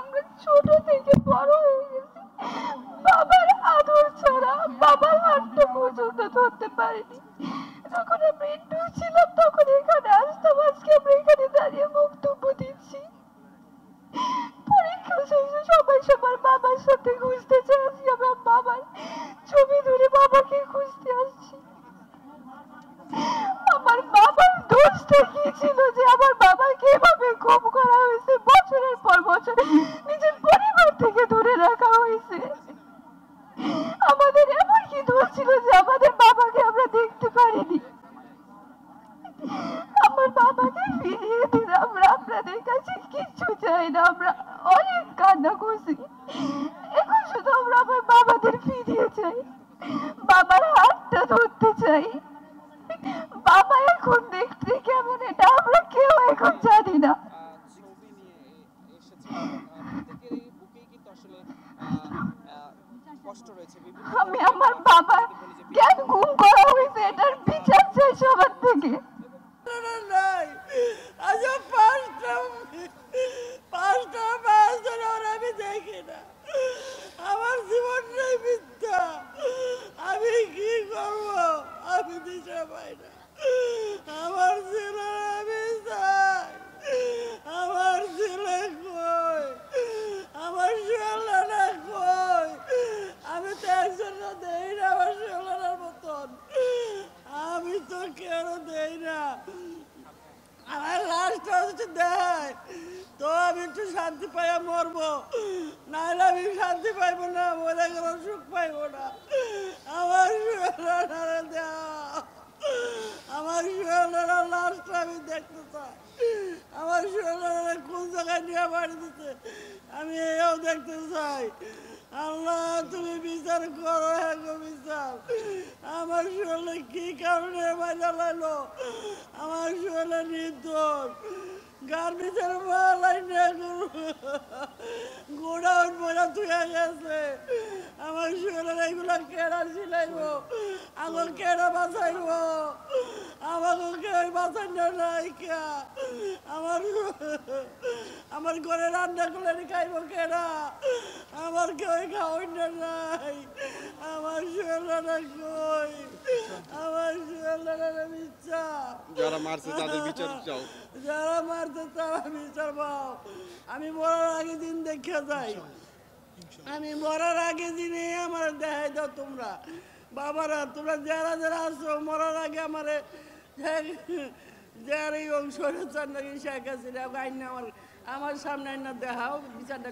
আমরা ছোট থেকে বড় হয়ে গেছি, বাবার আদর ছাড়া বাবার হাতটা পর্যন্ত ধরতে পারিনি। যখন আমরা একটু ছিলাম তখন এখানে আসতাম, আজকে আমরা এখানে দাঁড়িয়ে বক্তব্য দিচ্ছি। পরীক্ষা শেষে সবাই সবার বাবার সাথে খুঁজতে চাই, আজকে আমরা বাবার ছবি ধরে বাবাকে খুঁজতে আসছি। আমার বাবার দোষটা কি ছিল যে আমার বাবাকে এভাবে গুম করা হয়েছে, বছরের পর বছর নিজের পরিবার থেকে দূরে রাখা হয়েছে? আমাদের এমন কি দোষ ছিল যে আমাদের বাবাকে আমরা দেখতে পারিনি? আমার বাবাকে ফিরিয়ে দিন, আমরা আপনাদের কাছে কিচ্ছু চাই না। আমরা অনেক কান্না করছি, এখন শুধু আমরা আমার বাবাদের ফিরিয়ে চাই, বাবার হাতটা ধরতে চাই। বাবা এখন দেখতে কেমন এটা আমরা কেউ এখন জানি না। আমি আমার বাবা কেন গুম করা হয়েছে এটার বিচার চাই সবার থেকে। আমি দেখি না, আমার জীবনটাই মিথ্যা, আমি কি করবো, আমি দিশা পাই না। আমার ছেলে আমি চাই, আমার ছেলে কই, আমার ছেলেটা কই? আমি তো একজন দেই না আমার ছেলেটার মতন, আমি তো কেন দেই না। আমার লাশটা যদি দেয় তো আমি একটু শান্তি পাইয়া মরবো, নাহলে আমি শান্তি পাইবো না, মরে গেল সুখ পাইবো না। আমার ছেলেটারে দেওয়া, আমার ছেলেটার লাশটা আমি দেখতে চাই, আমার ছেলেটারে কোন জায়গায় নিয়ে বাড়ি দিতে আমি এও দেখতে চাই। আল্লাহ তুমি বিচার করো, হ্যাঁ বিচার। আমার শরীরে কি কারণে মারা লাগলো, আমার শরীরে নির্দোষ, গার্মেন্টের মালাই গোডাউন বোঝা ধুয়ে গেছে। আমার শরীরে এগুলো কেনা ছিলাইব, আমার কেনা বাঁচাইব, আমাকে কেউ বাঁচানো নাই কে? আমার ঘরে রান্না করে খাইব কেনা? আমার কেউ খাওয়াই নাই। আমার ছেলেরা কই? আমার ছেলেরা মিথ্যা। যারা মারছে তাদের বিচার চাও, যারা মারছে তারা বিচার পাও। আমি মরার আগে দিন দেখে যাই, আমি মরার আগে দিনে আমার দেখাই দাও তোমরা বাবারা, তোমরা যারা যারা আসো মরার আগে আমার যার এই অংশ নাকি শেখ হাসিনা আমার সামনে না দেখাও, বিচারটা